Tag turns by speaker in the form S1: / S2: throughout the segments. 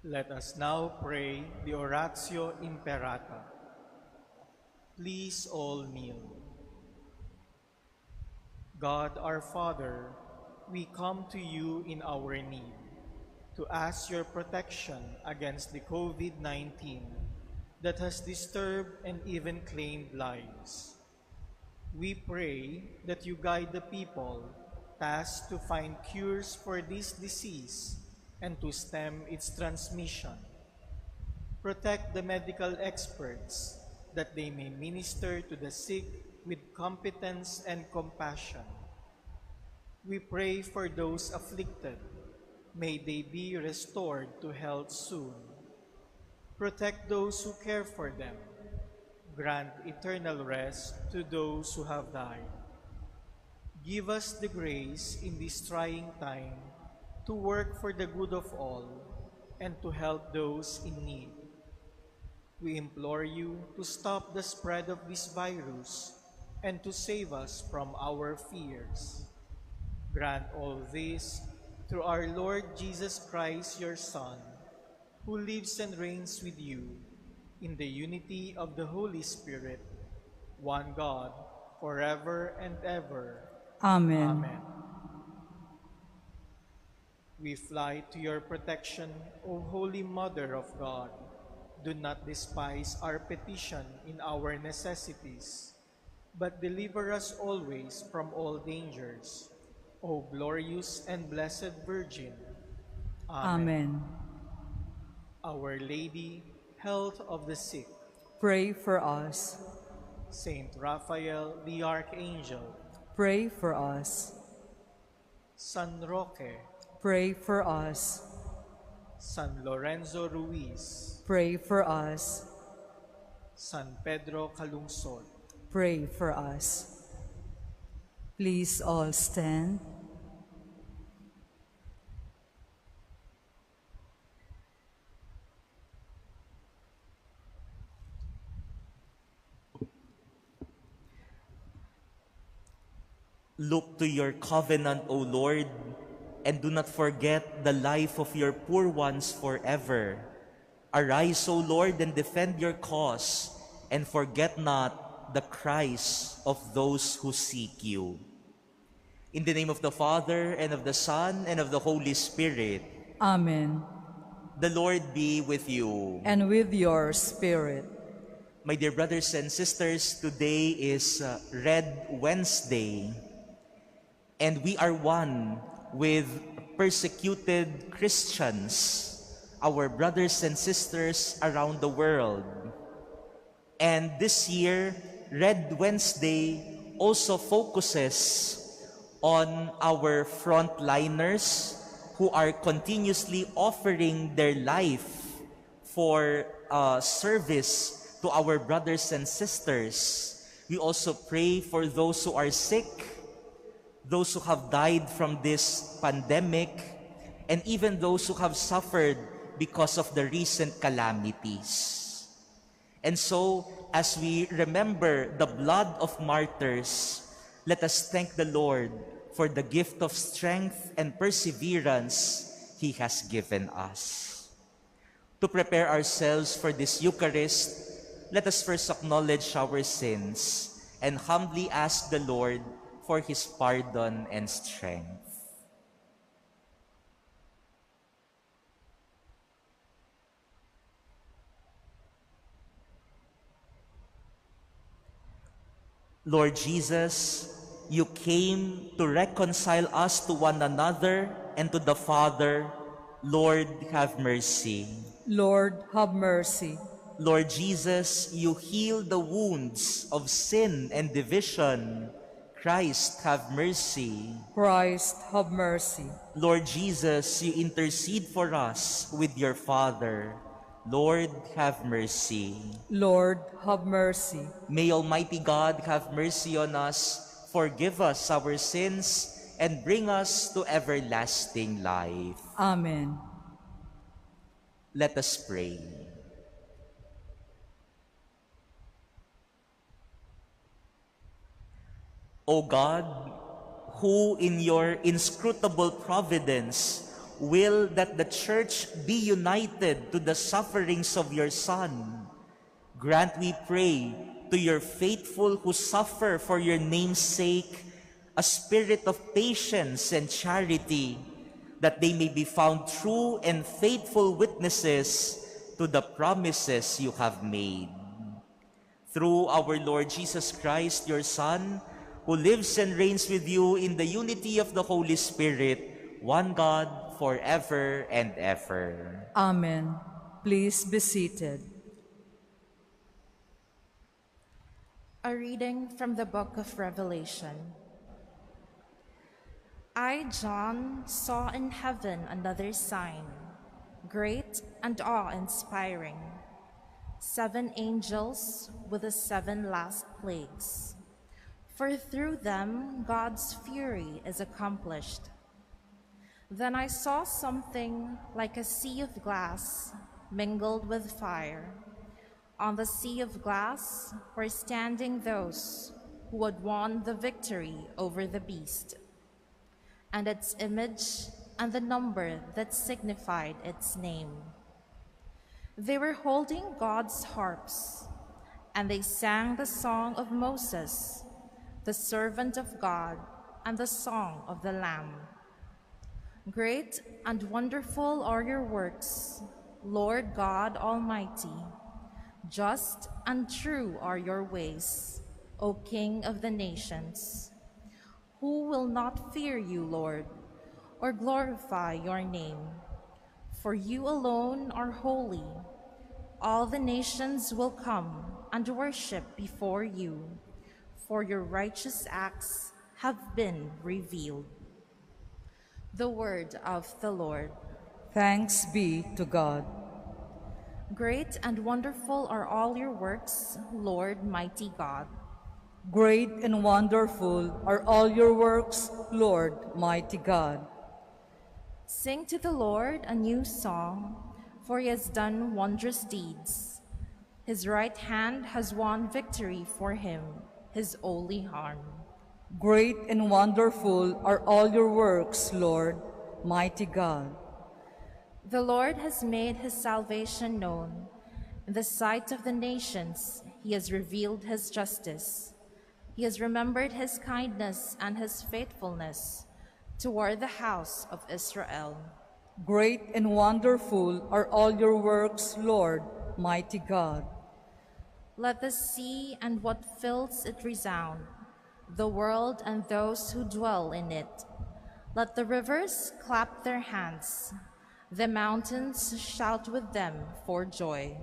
S1: Let us now pray the Oratio Imperata. Please all kneel. God our Father, we come to you in our need to ask your protection against the COVID-19 that has disturbed and even claimed lives. We pray that you guide the people tasked to find cures for this disease and to stem its transmission. Protect the medical experts that they may minister to the sick with competence and compassion. We pray for those afflicted. May they be restored to health soon. Protect those who care for them. Grant eternal rest to those who have died. Give us the grace in this trying time to work for the good of all and to help those in need. We implore you to stop the spread of this virus and to save us from our fears. Grant all this through our Lord Jesus Christ, your Son, who lives and reigns with you in the unity of the Holy Spirit, one God, forever and ever.
S2: Amen.
S1: Amen. We fly to your protection, O Holy Mother of God. Do not despise our petition in our necessities, but deliver us always from all dangers. O glorious and blessed Virgin.
S2: Amen.
S1: Our Lady, health of the sick.
S2: Pray for us.
S1: Saint Raphael, the Archangel.
S2: Pray for us.
S1: San Roque.
S2: Pray for us.
S1: San Lorenzo Ruiz.
S2: Pray for us.
S1: San Pedro Calungsod.
S2: Pray for us. Please all stand.
S3: Look to your covenant, O Lord, and do not forget the life of your poor ones forever. Arise, O Lord, and defend your cause, and forget not the cries of those who seek you. In the name of the Father, and of the Son, and of the Holy Spirit.
S2: Amen.
S3: The Lord be with you.
S2: And with your spirit.
S3: My dear brothers and sisters, today is Red Wednesday, and we are one with persecuted Christians, our brothers and sisters around the world. And this year, Red Wednesday also focuses on our frontliners who are continuously offering their life for service to our brothers and sisters. We also pray for those who are sick, those who have died from this pandemic, and even those who have suffered because of the recent calamities. And so, as we remember the blood of martyrs, let us thank the Lord for the gift of strength and perseverance He has given us. To prepare ourselves for this Eucharist, let us first acknowledge our sins and humbly ask the Lord for His pardon and strength. Lord Jesus, you came to reconcile us to one another and to the Father. Lord, have mercy.
S2: Lord, have mercy.
S3: Lord Jesus, you heal the wounds of sin and division. Christ, have mercy.
S2: Christ, have mercy.
S3: Lord Jesus, you intercede for us with your Father. Lord, have mercy.
S2: Lord, have mercy.
S3: May Almighty God have mercy on us, forgive us our sins, and bring us to everlasting life.
S2: Amen.
S3: Let us pray. O God, who in your inscrutable providence will that the Church be united to the sufferings of your Son. Grant, we pray, to your faithful who suffer for your name's sake, a spirit of patience and charity, that they may be found true and faithful witnesses to the promises you have made. Through our Lord Jesus Christ, your Son, who lives and reigns with you in the unity of the Holy Spirit, one God, forever and ever.
S2: Amen. Please be seated.
S4: A reading from the book of Revelation. I, John, saw in heaven another sign, great and awe-inspiring, 7 angels with the 7 last plagues. For through them God's fury is accomplished. Then I saw something like a sea of glass mingled with fire. On the sea of glass were standing those who had won the victory over the beast, and its image and the number that signified its name. They were holding God's harps, and they sang the song of Moses, the servant of God, and the song of the Lamb. Great and wonderful are your works, Lord God Almighty. Just and true are your ways, O King of the nations. Who will not fear you, Lord, or glorify your name? For you alone are holy. All the nations will come and worship before you, for your righteous acts have been revealed. The word of the Lord.
S2: Thanks be to God.
S4: Great and wonderful are all your works, Lord, mighty God.
S2: Great and wonderful are all your works, Lord, mighty God.
S4: Sing to the Lord a new song, for he has done wondrous deeds. His right hand has won victory for him, his holy arm.
S2: Great and wonderful are all your works, Lord, mighty God.
S4: The Lord has made his salvation known. In the sight of the nations, he has revealed his justice. He has remembered his kindness and his faithfulness toward the house of Israel.
S2: Great and wonderful are all your works, Lord, mighty God.
S4: Let the sea and what fills it resound, the world and those who dwell in it. Let the rivers clap their hands, the mountains shout with them for joy.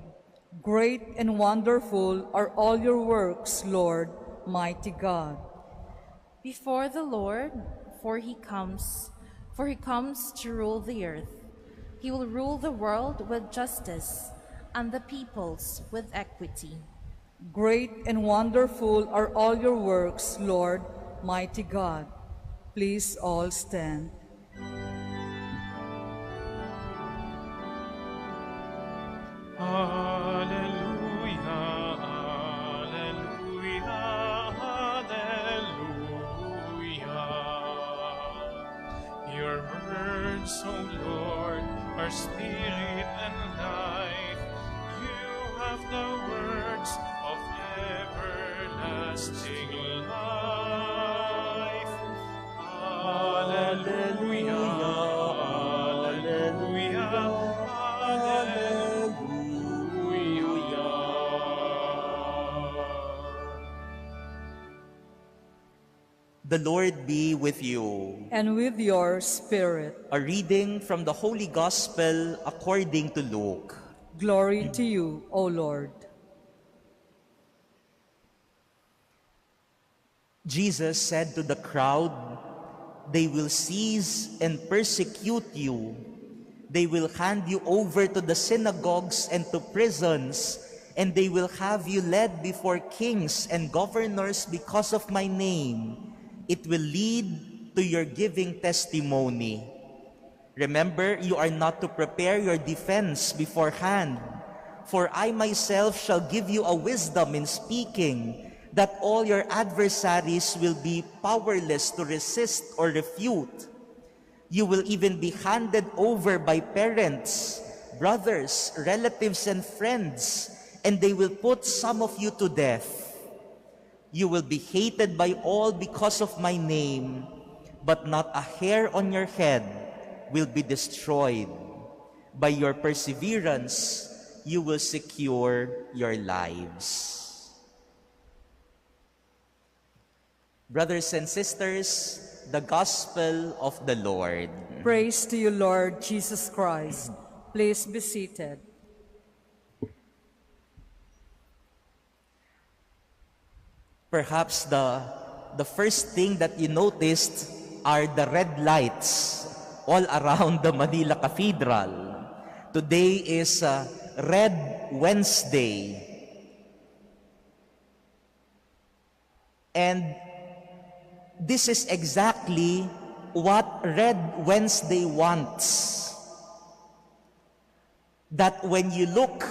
S2: Great and wonderful are all your works, Lord, mighty God.
S4: Before the Lord, for he comes to rule the earth. He will rule the world with justice and the peoples with equity.
S2: Great and wonderful are all your works, Lord, mighty God. Please all stand.
S1: Hallelujah, hallelujah, hallelujah. Your words, O Lord, are spirit and life. You have the words of everlasting life. Hallelujah, hallelujah,
S3: The Lord be with you.
S2: And with your spirit.
S3: A reading from the Holy Gospel according to Luke.
S2: Glory to you, O Lord.
S3: Jesus said to the crowd, "They will seize and persecute you. They will hand you over to the synagogues and to prisons, and they will have you led before kings and governors because of my name. It will lead to your giving testimony. Remember, you are not to prepare your defense beforehand, for I myself shall give you a wisdom in speaking, that all your adversaries will be powerless to resist or refute. You will even be handed over by parents, brothers, relatives, and friends, and they will put some of you to death. You will be hated by all because of my name, but not a hair on your head will be destroyed. By your perseverance, you will secure your lives. Brothers and sisters, the Gospel of the Lord.
S2: Praise to you, Lord Jesus Christ. Please be seated.
S3: Perhaps the first thing that you noticed are the red lights all around the Manila Cathedral. Today is Red Wednesday. And this is exactly what Red Wednesday wants. That when you look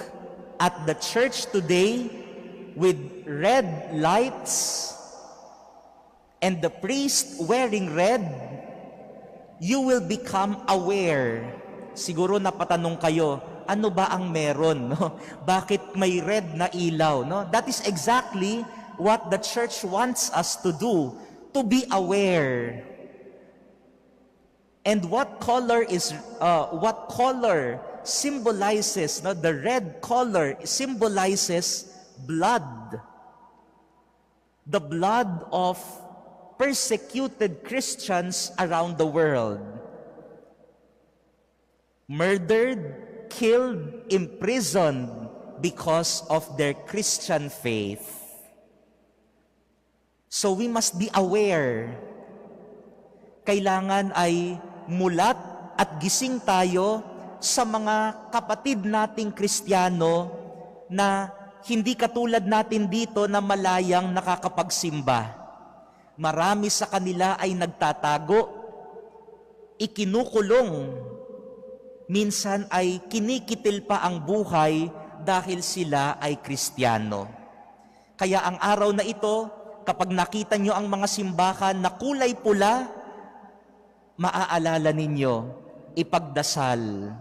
S3: at the church today with red lights and the priest wearing red, you will become aware. Siguro napatanong kayo, ano ba ang meron? No? Bakit may red na ilaw? No? That is exactly what the church wants us to do, to be aware. And what color symbolizes, no? The red color symbolizes blood. The blood of persecuted Christians around the world. Murdered, killed, imprisoned because of their Christian faith. So we must be aware. Kailangan ay mulat at gising tayo sa mga kapatid nating Kristiyano na hindi katulad natin dito na malayang nakakapagsimba. Marami sa kanila ay nagtatago, ikinukulong, minsan ay kinikitil pa ang buhay dahil sila ay Kristiyano. Kaya ang araw na ito, kapag nakita nyo ang mga simbahan na kulay pula, maaalala ninyo, ipagdasal,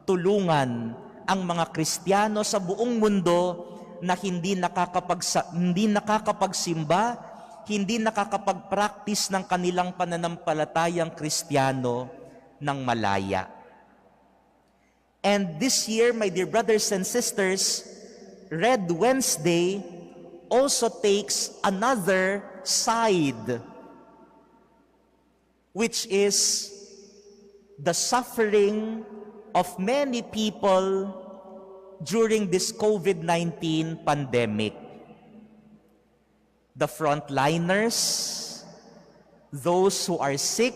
S3: tulungan ang mga Kristiyano sa buong mundo na hindi nakakapagsimba, hindi nakakapag-practice ng kanilang pananampalatayang Kristiyano ng malaya. And this year, my dear brothers and sisters, Red Wednesday also takes another side, which is the suffering of many people during this COVID-19 pandemic. The frontliners, those who are sick,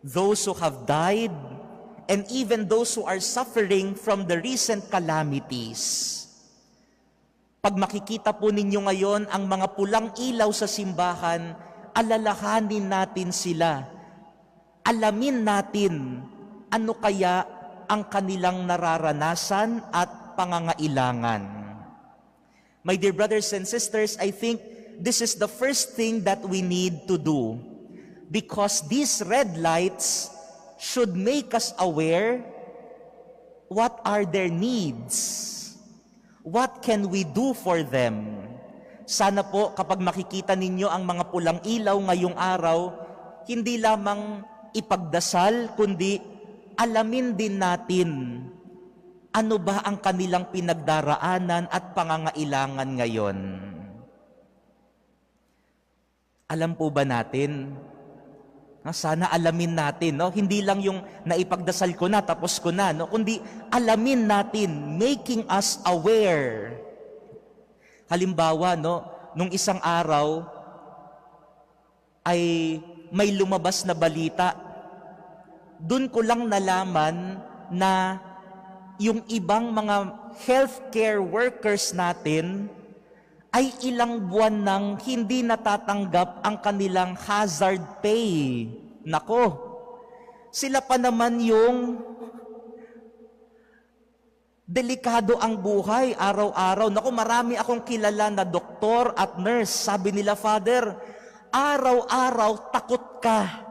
S3: those who have died, and even those who are suffering from the recent calamities. Pag makikita po ninyo ngayon ang mga pulang ilaw sa simbahan, alalahanin natin sila. Alamin natin ano kaya ang kanilang nararanasan at pangangailangan. My dear brothers and sisters, I think this is the first thing that we need to do, because these red lights should make us aware what are their needs. What can we do for them? Sana po kapag makikita ninyo ang mga pulang ilaw ngayong araw, hindi lamang ipagdasal, kundi alamin din natin ano ba ang kanilang pinagdaraanan at pangangailangan ngayon. Alam po ba natin? Sana alamin natin, no? Hindi lang yung naipagdasal ko na, tapos ko na, no? Kundi alamin natin, making us aware. Halimbawa, no? Nung isang araw, ay may lumabas na balita. Doon ko lang nalaman na yung ibang mga healthcare workers natin ay ilang buwan nang hindi natatanggap ang kanilang hazard pay. Nako, sila pa naman yung delikado ang buhay araw-araw. Nako, marami akong kilala na doktor at nurse. Sabi nila, Father, araw-araw takot ka.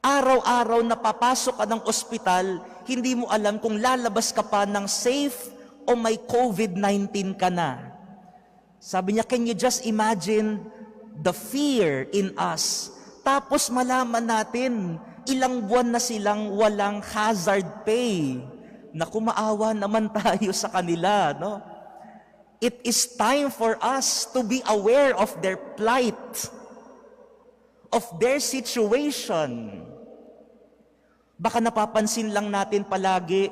S3: Araw-araw na papasok ka ng ospital, hindi mo alam kung lalabas ka pa ng safe o may COVID-19 ka na. Sabi niya, can you just imagine the fear in us? Tapos malaman natin, ilang buwan na silang walang hazard pay. Naku, maawa naman tayo sa kanila, no? It is time for us to be aware of their plight, of their situation. Baka napapansin lang natin palagi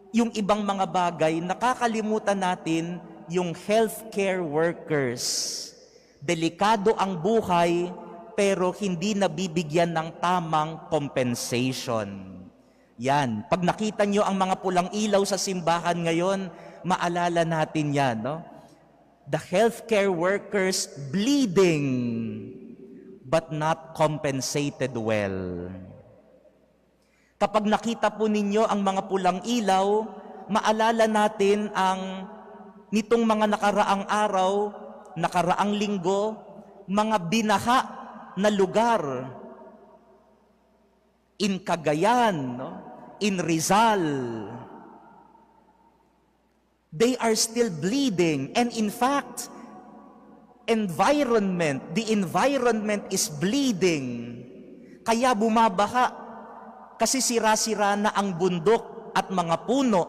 S3: yung ibang mga bagay, nakakalimutan natin yung healthcare workers. Delikado ang buhay, pero hindi nabibigyan ng tamang compensation. Yan. Pag nakita nyo ang mga pulang ilaw sa simbahan ngayon, maalala natin yan, no? The healthcare workers bleeding, but not compensated well. Kapag nakita po ninyo ang mga pulang ilaw, maalala natin ang nitong mga nakaraang araw, nakaraang linggo, mga binaha na lugar. In Cagayan, no? In Rizal. They are still bleeding. And in fact, the environment is bleeding. Kaya bumabaha. Kasi sira-sira na ang bundok at mga puno.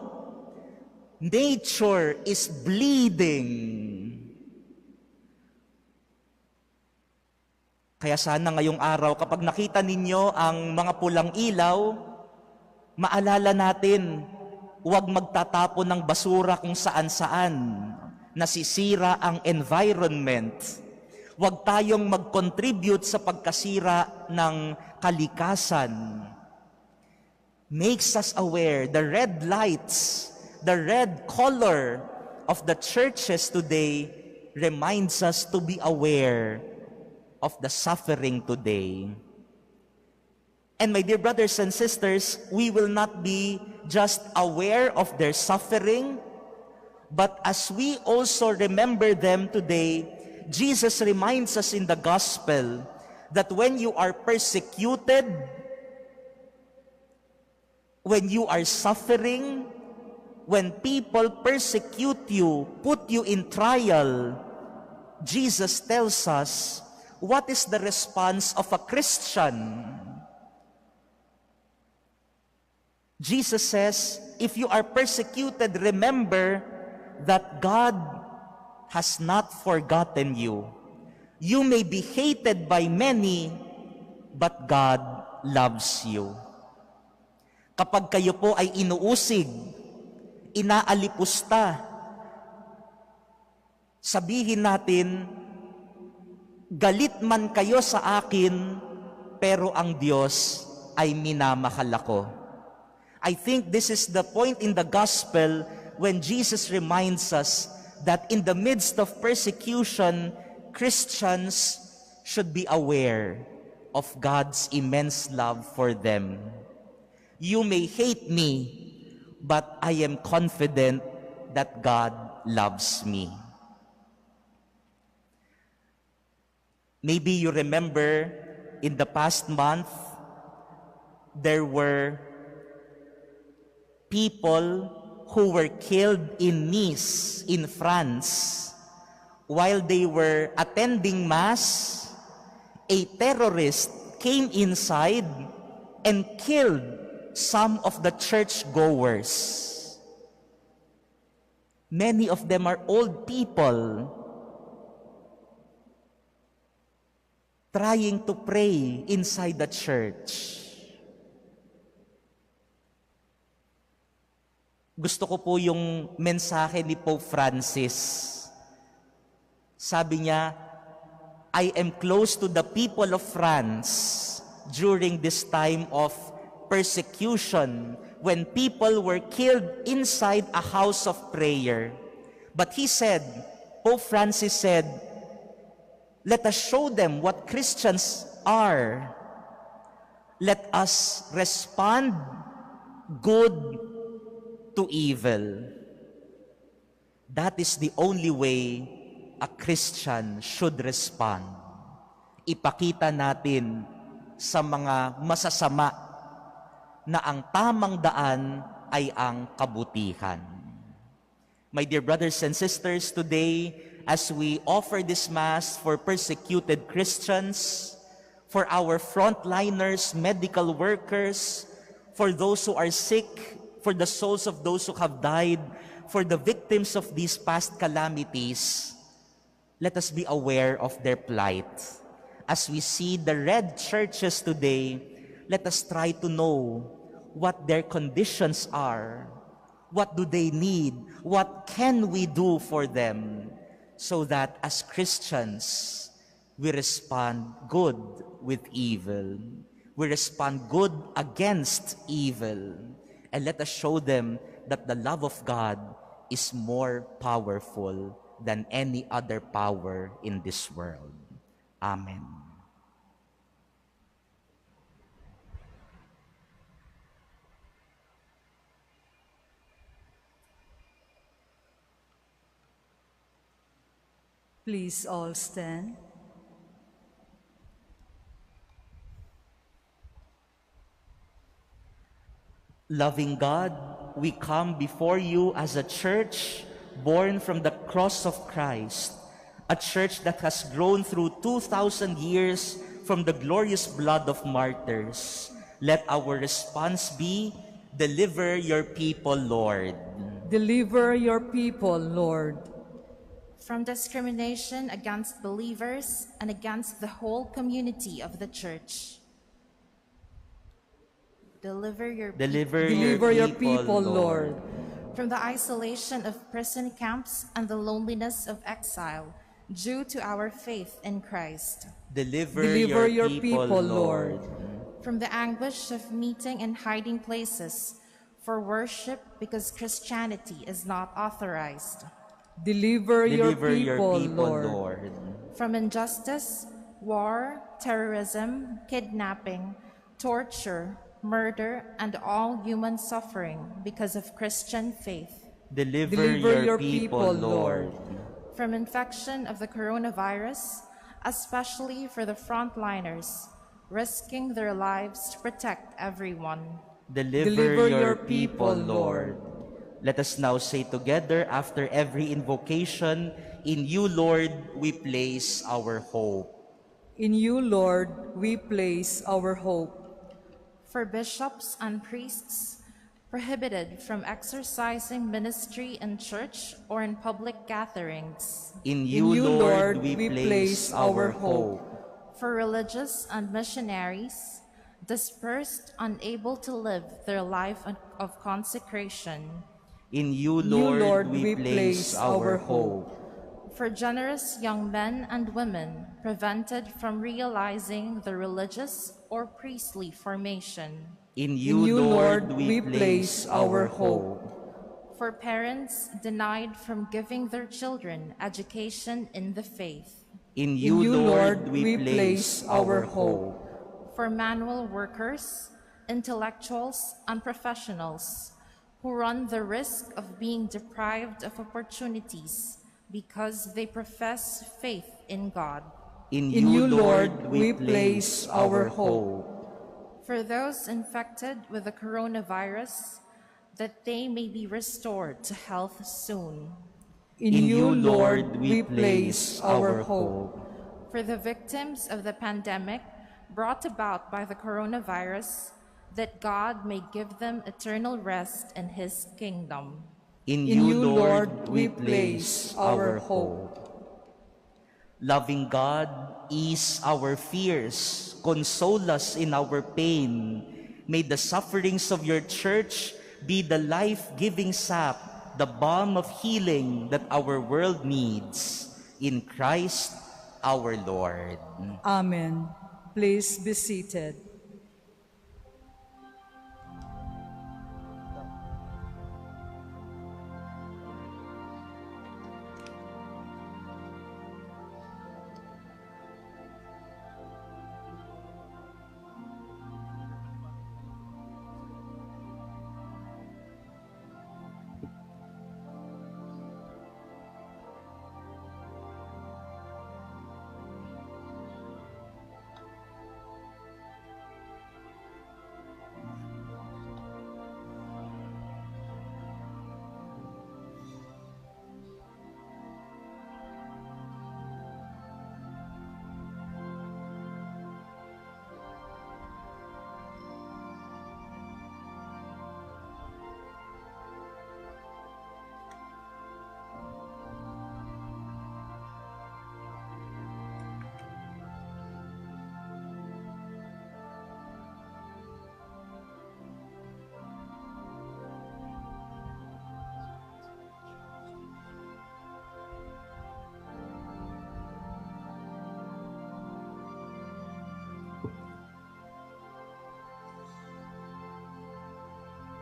S3: Nature is bleeding. Kaya sana ngayong araw, kapag nakita ninyo ang mga pulang ilaw, maalala natin, huwag magtatapon ng basura kung saan-saan. Nasisira ang environment. Huwag tayong mag-contribute sa pagkasira ng kalikasan. Makes us aware, the red lights, the red color of the churches today reminds us to be aware of the suffering today. And my dear brothers and sisters, we will not be just aware of their suffering, but as we also remember them today, Jesus reminds us in the gospel that when you are persecuted, when you are suffering, when people persecute you, put you in trial, Jesus tells us, what is the response of a Christian? Jesus says, if you are persecuted, remember that God has not forgotten you. You may be hated by many, but God loves you. Kapag kayo po ay inuusig, inaalipusta, sabihin natin, galit man kayo sa akin, pero ang Diyos ay minamahal ako. I think this is the point in the gospel when Jesus reminds us that in the midst of persecution, Christians should be aware of God's immense love for them. You may hate me, but I am confident that God loves me. Maybe you remember in the past month, there were people who were killed in Nice, in France. While they were attending Mass, a terrorist came inside and killed some of the churchgoers. Many of them are old people trying to pray inside the church. Gusto ko po yung mensahe ni Pope Francis. Sabi niya, I am close to the people of France during this time of persecution when people were killed inside a house of prayer. But he said, Pope Francis said, let us show them what Christians are. Let us respond good to evil. That is the only way a Christian should respond. Ipakita natin sa mga masasama na ang tamang daan ay ang kabutihan. My dear brothers and sisters, today, as we offer this Mass for persecuted Christians, for our frontliners, medical workers, for those who are sick, for the souls of those who have died, for the victims of these past calamities, let us be aware of their plight. As we see the red churches today, let us try to know what their conditions are. What do they need? What can we do for them so that as Christians, we respond good with evil. We respond good against evil. And let us show them that the love of God is more powerful than any other power in this world. Amen.
S2: Please all stand.
S3: Loving God, we come before you as a church born from the cross of Christ, a church that has grown through 2,000 years from the glorious blood of martyrs. Let our response be, deliver your people, Lord.
S2: Deliver your people, Lord.
S4: From discrimination against believers and against the whole community of the church. Deliver your
S2: people, Lord.
S4: From the isolation of prison camps and the loneliness of exile due to our faith in Christ.
S3: Deliver your people, Lord.
S4: From the anguish of meeting in hiding places for worship because Christianity is not authorized.
S2: Deliver your people, Lord.
S4: From injustice, war, terrorism, kidnapping, torture, murder, and all human suffering because of Christian faith.
S3: Deliver your people, Lord.
S4: From infection of the coronavirus, especially for the frontliners, risking their lives to protect everyone.
S3: Deliver your people, Lord. Let us now say together after every invocation, in you, Lord, we place our hope.
S2: In you, Lord, we place our hope.
S4: For bishops and priests prohibited from exercising ministry in church or in public gatherings.
S3: In you, Lord, we place our hope.
S4: For religious and missionaries dispersed, unable to live their life of consecration.
S3: In you, Lord, we place our hope.
S4: For generous young men and women prevented from realizing the religious or priestly formation.
S3: In you, Lord, we place our hope.
S4: For parents denied from giving their children education in the faith.
S3: In you, Lord, we place our hope.
S4: For manual workers, intellectuals, and professionals who run the risk of being deprived of opportunities because they profess faith in God.
S3: In you, Lord, we place our hope.
S4: For those infected with the coronavirus, that they may be restored to health soon.
S2: In you, Lord, we place our hope.
S4: For the victims of the pandemic brought about by the coronavirus, that God may give them eternal rest in his kingdom.
S3: In you, Lord, we place our hope. Loving God, ease our fears, console us in our pain. May the sufferings of your church be the life-giving sap, the balm of healing that our world needs. In Christ our Lord.
S2: Amen. Please be seated.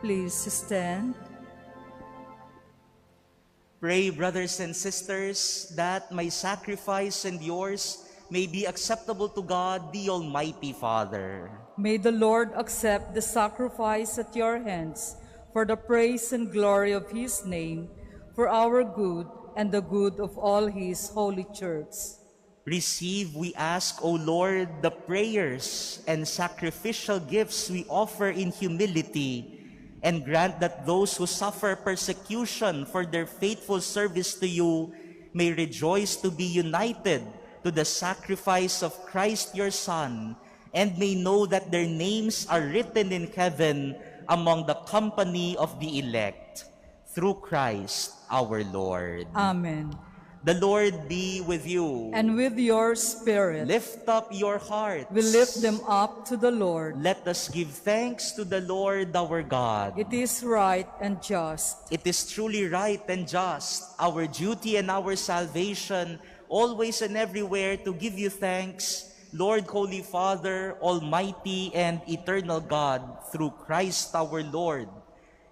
S2: Please stand.
S3: Pray, brothers and sisters, that my sacrifice and yours may be acceptable to God, the Almighty Father.
S2: May the Lord accept the sacrifice at your hands for the praise and glory of his name, for our good and the good of all his holy church.
S3: Receive, we ask, O Lord, the prayers and sacrificial gifts we offer in humility, and grant that those who suffer persecution for their faithful service to you may rejoice to be united to the sacrifice of Christ your Son, and may know that their names are written in heaven among the company of the elect. Through Christ our Lord.
S2: Amen.
S3: The Lord be with you.
S2: And with your spirit.
S3: Lift up your hearts.
S2: We lift them up to the Lord.
S3: Let us give thanks to the Lord our God.
S2: It is right and just.
S3: It is truly right and just, our duty and our salvation, always and everywhere to give you thanks, Lord, Holy Father, Almighty and eternal God, through Christ our Lord.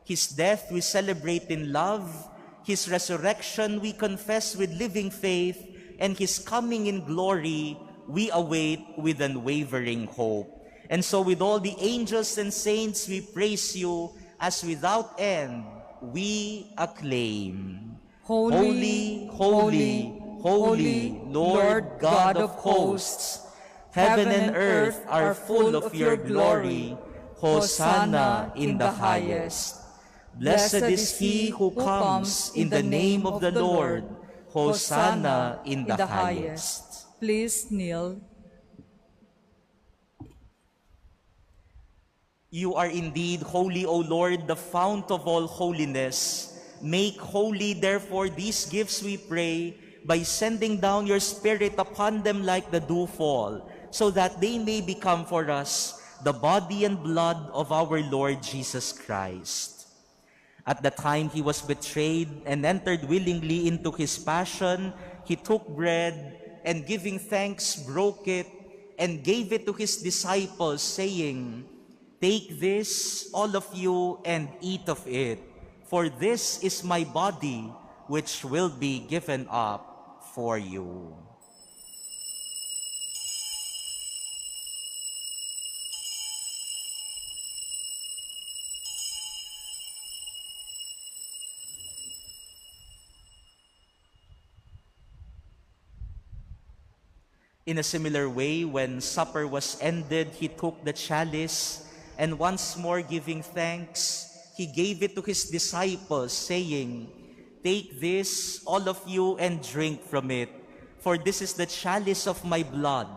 S3: His death we celebrate in love, his resurrection we confess with living faith, and his coming in glory we await with unwavering hope. And so with all the angels and saints we praise you, as without end we acclaim.
S2: Holy,
S3: holy, holy, Lord God of hosts, heaven and earth are full of your glory. Hosanna in the highest. Blessed is he who comes in the name of the Lord. Hosanna in the highest.
S2: Please kneel.
S3: You are indeed holy, O Lord, the fount of all holiness. Make holy, therefore, these gifts, we pray, by sending down your Spirit upon them like the dewfall, so that they may become for us the body and blood of our Lord Jesus Christ. At the time he was betrayed and entered willingly into his passion, he took bread and giving thanks broke it and gave it to his disciples, saying, "Take this, all of you, and eat of it, for this is my body, which will be given up for you." In a similar way, when supper was ended, he took the chalice, and once more giving thanks, he gave it to his disciples, saying, "Take this, all of you, and drink from it, for this is the chalice of my blood,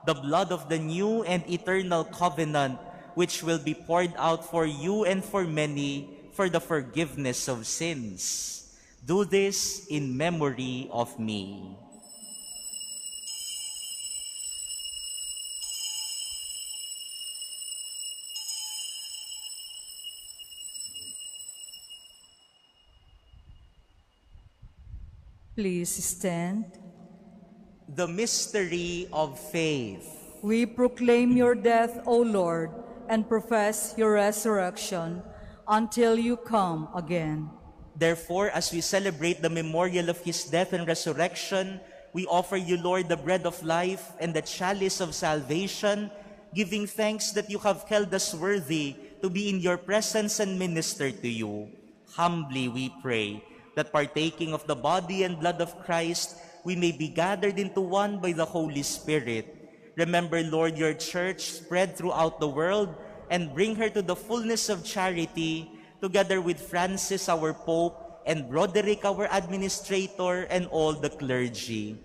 S3: the blood of the new and eternal covenant, which will be poured out for you and for many for the forgiveness of sins. Do this in memory of me."
S2: Please stand.
S3: The mystery of faith.
S2: We proclaim your death, O Lord, and profess your resurrection until you come again.
S3: Therefore, as we celebrate the memorial of his death and resurrection, we offer you, Lord, the bread of life and the chalice of salvation, giving thanks that you have held us worthy to be in your presence and minister to you. Humbly we pray that partaking of the body and blood of Christ, we may be gathered into one by the Holy Spirit. Remember, Lord, your church spread throughout the world, and bring her to the fullness of charity, together with Francis, our Pope, and Broderick, our administrator, and all the clergy.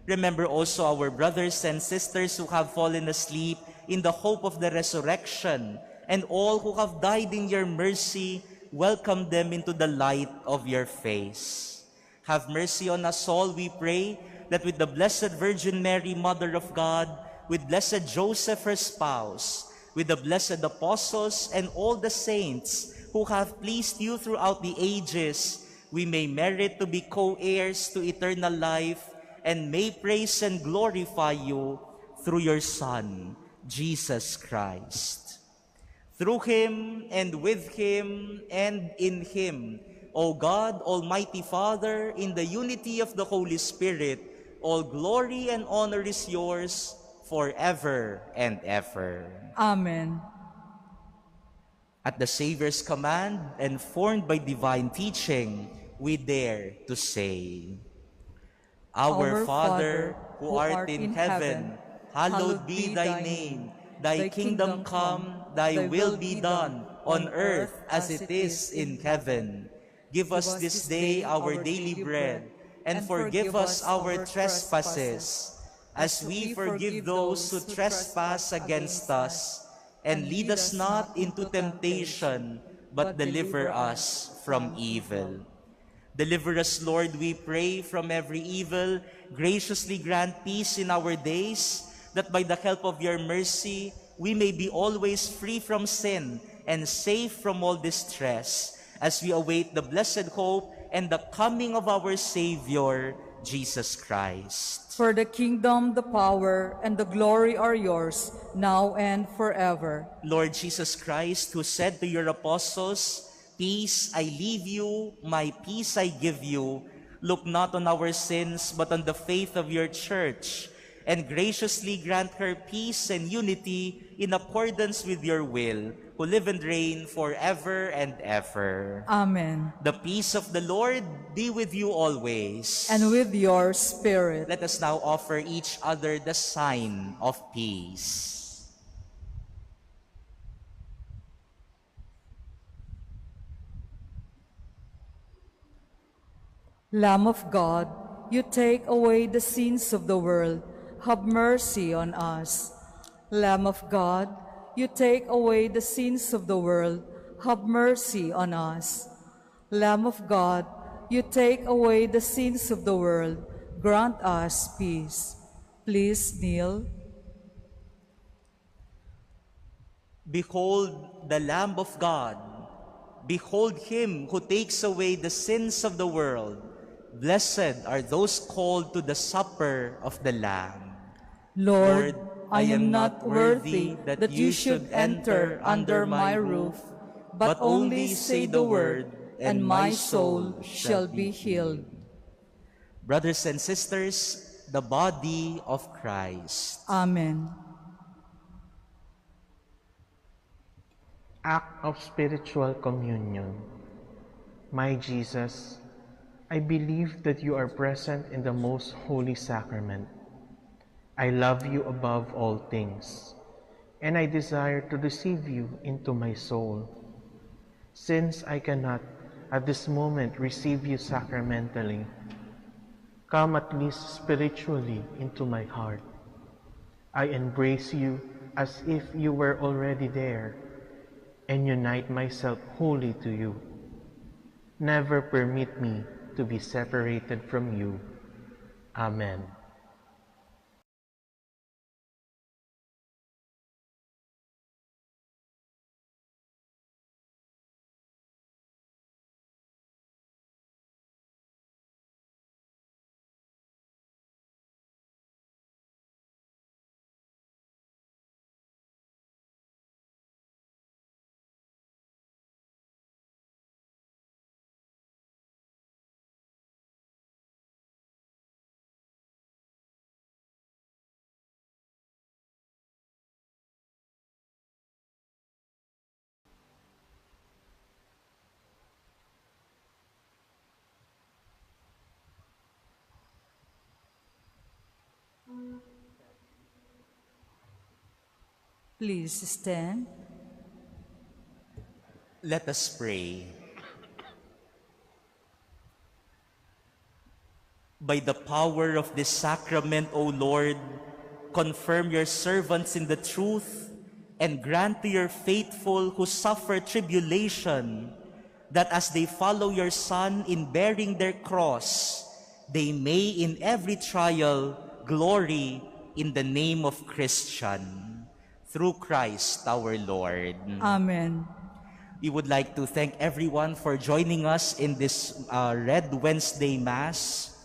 S3: Remember also our brothers and sisters who have fallen asleep in the hope of the resurrection, and all who have died in your mercy. Welcome them into the light of your face. Have mercy on us all, we pray, that with the Blessed Virgin Mary, Mother of God, with Blessed Joseph, her spouse, with the blessed apostles and all the saints who have pleased you throughout the ages, we may merit to be co-heirs to eternal life, and may praise and glorify you through your Son, Jesus Christ. Through him, and with him, and in him, O God, Almighty Father, in the unity of the Holy Spirit, all glory and honor is yours forever and ever.
S2: Amen.
S3: At the Savior's command and formed by divine teaching, we dare to say, Our Father, who art in heaven, hallowed be thy name. Thy kingdom come, thy will be done, on earth as it is in heaven. Give us this day our daily bread, and forgive us our trespasses, as we forgive those who trespass against us. And lead us not into temptation, but deliver us from evil. Deliver us, Lord, we pray, from every evil. Graciously grant peace in our days, that by the help of your mercy, we may be always free from sin and safe from all distress, as we await the blessed hope and the coming of our Savior, Jesus Christ.
S2: For the kingdom, the power, and the glory are yours, now and forever.
S3: Lord Jesus Christ, who said to your apostles, Peace I leave you, my peace I give you, look not on our sins, but on the faith of your church, and graciously grant her peace and unity in accordance with your will, who live and reign forever and ever.
S2: Amen.
S3: The peace of the Lord be with you always.
S2: And with your spirit.
S3: Let us now offer each other the sign of peace.
S2: Lamb of God, you take away the sins of the world. Have mercy on us. Lamb of God, you take away the sins of the world. Have mercy on us. Lamb of God, you take away the sins of the world. Grant us peace. Please kneel.
S3: Behold the Lamb of God. Behold him who takes away the sins of the world. Blessed are those called to the supper of the Lamb.
S2: Lord, I am not worthy that you should enter under my roof, but only say the word, and my soul shall be healed.
S3: Brothers and sisters, the body of Christ.
S2: Amen.
S5: Act of spiritual communion. My Jesus, I believe that you are present in the most holy sacrament. I love you above all things, and I desire to receive you into my soul. Since I cannot at this moment receive you sacramentally, come at least spiritually into my heart. I embrace you as if you were already there, and unite myself wholly to you. Never permit me to be separated from you. Amen.
S2: Please stand.
S3: Let us pray. By the power of this sacrament, O Lord, confirm your servants in the truth, and grant to your faithful who suffer tribulation, that as they follow your Son in bearing their cross, they may in every trial glory in the name of Christian. Through Christ our Lord.
S2: Amen.
S3: We would like to thank everyone for joining us in this Red Wednesday Mass.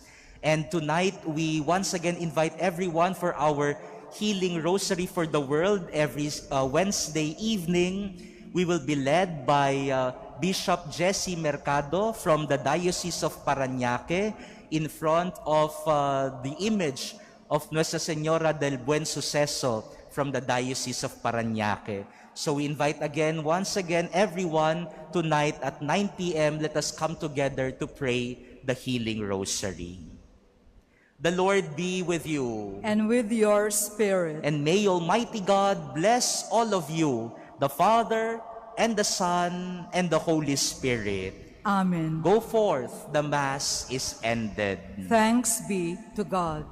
S3: And tonight, we once again invite everyone for our Healing Rosary for the World every Wednesday evening. We will be led by Bishop Jesse Mercado from the Diocese of Parañaque in front of the image of Nuestra Señora del Buen Suceso from the Diocese of Parañaque. So we invite once again, everyone, tonight at 9 p.m., let us come together to pray the Healing Rosary. The Lord be with you.
S2: And with your spirit.
S3: And may Almighty God bless all of you, the Father, and the Son, and the Holy Spirit.
S2: Amen.
S3: Go forth, the Mass is ended.
S2: Thanks be to God.